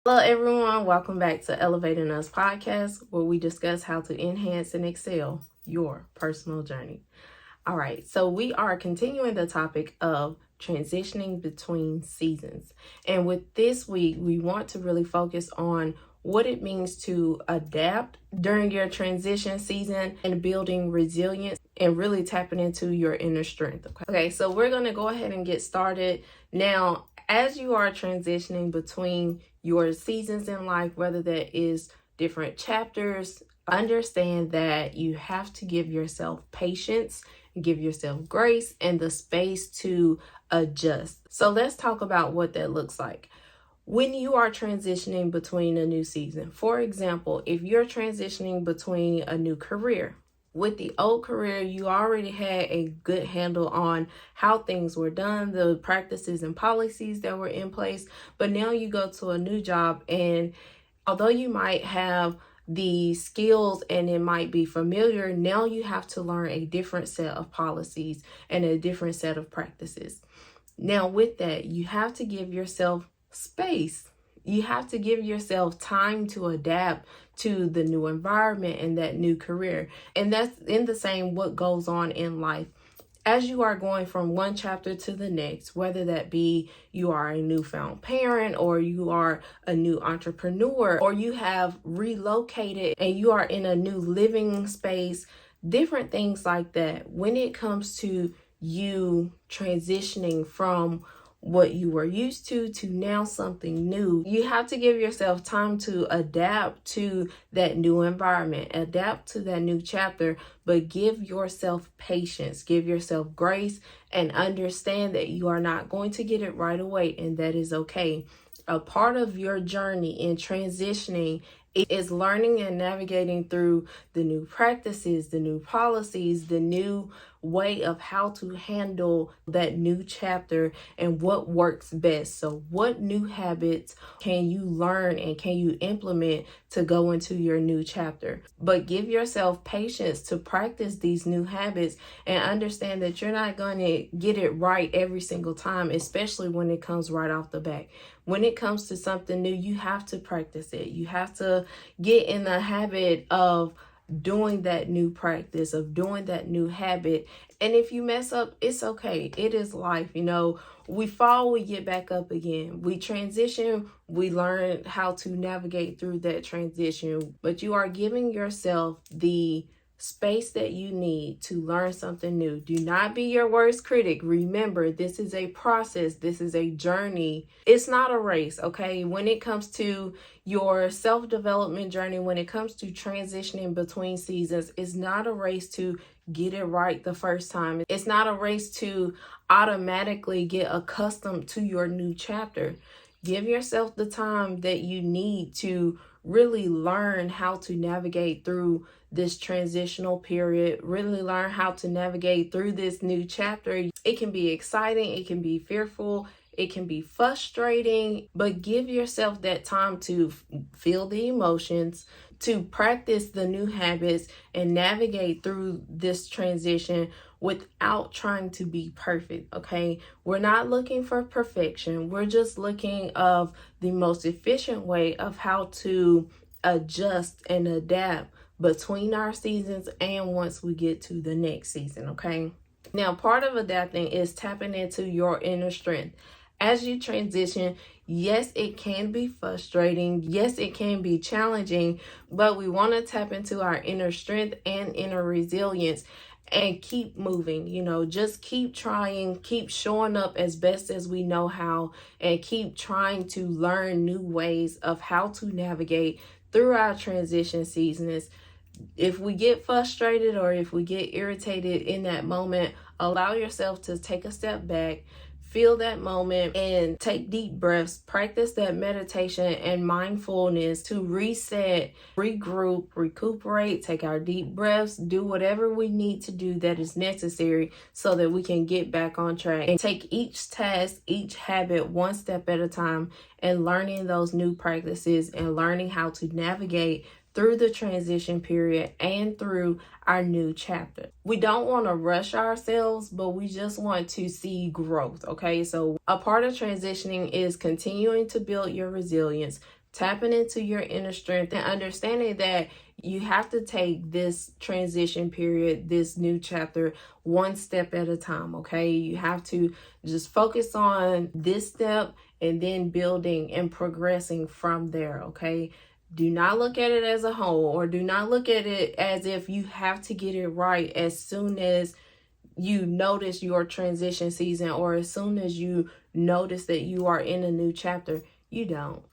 Hello, everyone. Welcome back to Elevating Us podcast, where we discuss how to enhance and excel your personal journey. All right, so we are continuing the topic of transitioning between seasons. And with this week, we want to really focus on what it means to adapt during your transition season and building resilience and really tapping into your inner strength. Okay, so we're going to go ahead and get started. Now, as you are transitioning between your seasons in life, whether that is different chapters, understand that you have to give yourself patience, give yourself grace, and the space to adjust. So let's talk about what that looks like. When you are transitioning between a new season, for example, if you're transitioning between a new career, with the old career, you already had a good handle on how things were done, the practices and policies that were in place. But now you go to a new job, and although you might have the skills and it might be familiar, now you have to learn a different set of policies and a different set of practices. Now, with that, you have to give yourself space. You have to give yourself time to adapt to the new environment and that new career. And that's in the same what goes on in life. As you are going from one chapter to the next, whether that be you are a newfound parent or you are a new entrepreneur or you have relocated and you are in a new living space, different things like that. When it comes to you transitioning from what you were used to now something new, you have to give yourself time to adapt to that new environment, adapt to that new chapter, but give yourself patience, give yourself grace, and understand that you are not going to get it right away, and that is okay. A part of your journey in transitioning is learning and navigating through the new practices, the new policies, the new way of how to handle that new chapter and what works best. So what new habits can you learn and can you implement to go into your new chapter? But give yourself patience to practice these new habits and understand that you're not going to get it right every single time, especially when it comes right off the bat. When it comes to something new, you have to practice it. You have to get in the habit of doing that new practice, of doing that new habit. And if you mess up, it's okay. It is life. We fall, we get back up again. We transition, we learn how to navigate through that transition. But you are giving yourself the space that you need to learn something new. Do not be your worst critic. Remember, this is a process. This is a journey. It's not a race, okay? When it comes to your self-development journey, when it comes to transitioning between seasons, it's not a race to get it right the first time. It's not a race to automatically get accustomed to your new chapter. Give yourself the time that you need to really learn how to navigate through this transitional period, really learn how to navigate through this new chapter. It can be exciting, it can be fearful, it can be frustrating, but give yourself that time to feel the emotions, to practice the new habits and navigate through this transition without trying to be perfect, okay? We're not looking for perfection. We're just looking of the most efficient way of how to adjust and adapt between our seasons and once we get to the next season, okay? Now, part of adapting is tapping into your inner strength. As you transition, yes, it can be frustrating. Yes, it can be challenging, but we want to tap into our inner strength and inner resilience and keep moving. Just keep trying, keep showing up as best as we know how, and keep trying to learn new ways of how to navigate through our transition seasons. If we get frustrated or if we get irritated in that moment, allow yourself to take a step back, feel that moment, and take deep breaths. Practice that meditation and mindfulness to reset, regroup, recuperate, take our deep breaths, do whatever we need to do that is necessary so that we can get back on track and take each task, each habit one step at a time, and learning those new practices and learning how to navigate through the transition period and through our new chapter. We don't want to rush ourselves, but we just want to see growth, okay? So a part of transitioning is continuing to build your resilience, tapping into your inner strength and understanding that you have to take this transition period, this new chapter, one step at a time, okay? You have to just focus on this step and then building and progressing from there, okay? Do not look at it as a whole, or do not look at it as if you have to get it right as soon as you notice your transition season, or as soon as you notice that you are in a new chapter. You don't.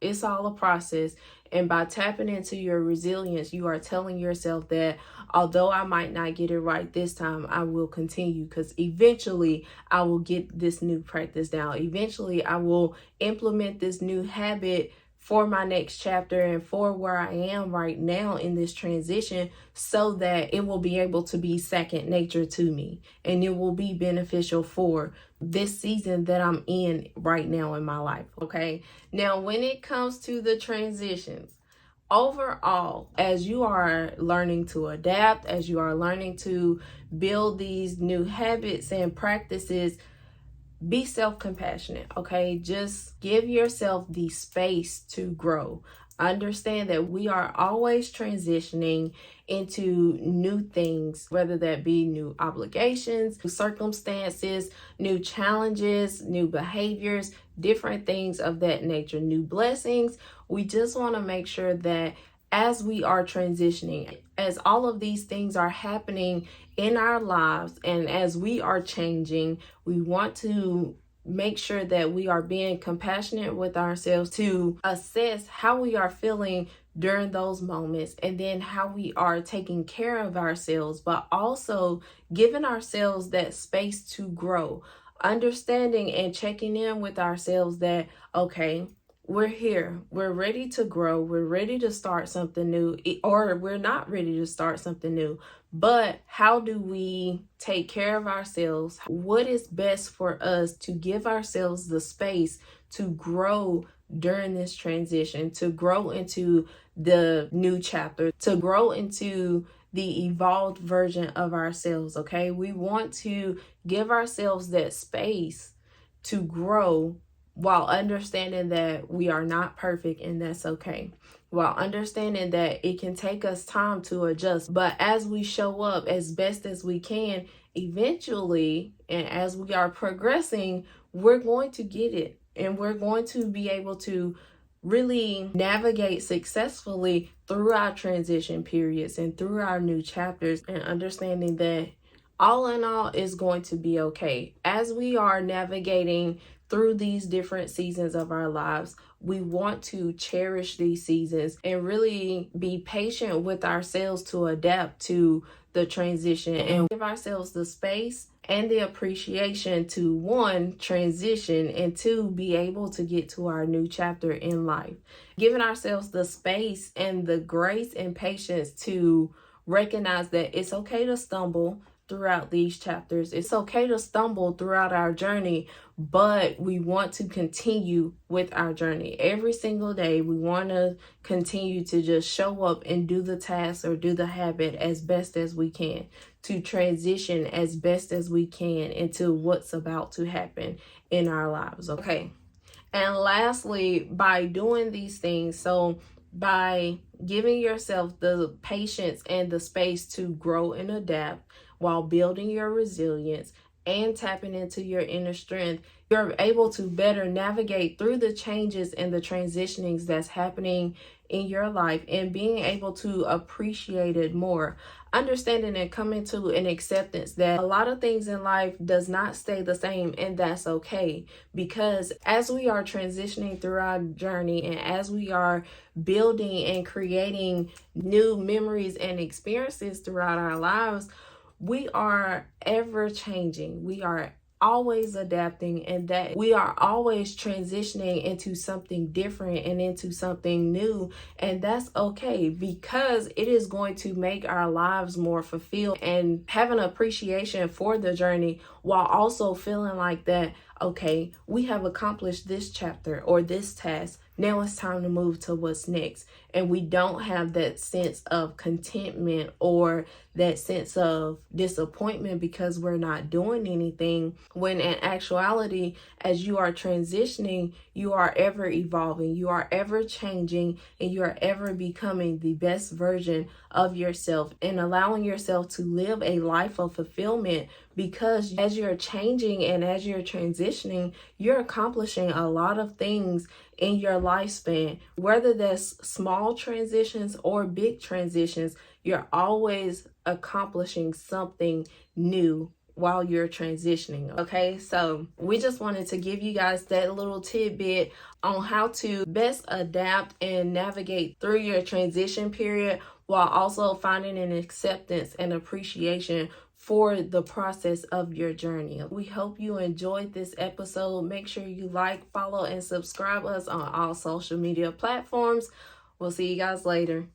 It's all a process. And by tapping into your resilience, you are telling yourself that although I might not get it right this time, I will continue, because eventually I will get this new practice down. Eventually I will implement this new habit for my next chapter and for where I am right now in this transition, so that it will be able to be second nature to me, and it will be beneficial for this season that I'm in right now in my life, okay? Now, when it comes to the transitions, overall, as you are learning to adapt, as you are learning to build these new habits and practices, be self-compassionate, okay? Just give yourself the space to grow. Understand that we are always transitioning into new things, whether that be new obligations, new circumstances, new challenges, new behaviors, different things of that nature, new blessings. We just want to make sure that as we are transitioning, as all of these things are happening in our lives, and as we are changing, we want to make sure that we are being compassionate with ourselves to assess how we are feeling during those moments, and then how we are taking care of ourselves, but also giving ourselves that space to grow, understanding and checking in with ourselves that, okay, we're here, we're ready to grow, we're ready to start something new, or we're not ready to start something new. But how do we take care of ourselves? What is best for us to give ourselves the space to grow during this transition, to grow into the new chapter, to grow into the evolved version of ourselves, okay? We want to give ourselves that space to grow, while understanding that we are not perfect, and that's okay. While understanding that it can take us time to adjust, but as we show up as best as we can, eventually, and as we are progressing, we're going to get it, and we're going to be able to really navigate successfully through our transition periods and through our new chapters, and understanding that all in all is going to be okay. As we are navigating through these different seasons of our lives, we want to cherish these seasons and really be patient with ourselves to adapt to the transition, and give ourselves the space and the appreciation to, one, transition, and two, be able to get to our new chapter in life. Giving ourselves the space and the grace and patience to recognize that it's okay to stumble throughout these chapters. It's okay to stumble throughout our journey, but we want to continue with our journey. Every single day, we want to continue to just show up and do the task or do the habit as best as we can, to transition as best as we can into what's about to happen in our lives, okay? And lastly, by doing these things, so by giving yourself the patience and the space to grow and adapt while building your resilience and tapping into your inner strength, you're able to better navigate through the changes and the transitionings that's happening in your life, and being able to appreciate it more. Understanding and coming to an acceptance that a lot of things in life does not stay the same, and that's okay. Because as we are transitioning through our journey, and as we are building and creating new memories and experiences throughout our lives, we are ever changing. We are always adapting, and that we are always transitioning into something different and into something new, and that's okay, because it is going to make our lives more fulfilled, and have an appreciation for the journey, while also feeling like that okay, we have accomplished this chapter or this task. Now it's time to move to what's next. And we don't have that sense of contentment or that sense of disappointment because we're not doing anything, when in actuality, as you are transitioning, you are ever evolving, you are ever changing, and you are ever becoming the best version of yourself and allowing yourself to live a life of fulfillment, because as you're changing and as you're transitioning, you're accomplishing a lot of things in your lifespan. Whether that's small transitions or big transitions, you're always accomplishing something new while you're transitioning. Okay, so we just wanted to give you guys that little tidbit on how to best adapt and navigate through your transition period while also finding an acceptance and appreciation for the process of your journey. We hope you enjoyed this episode. Make sure you like, follow, and subscribe us on all social media platforms. We'll see you guys later.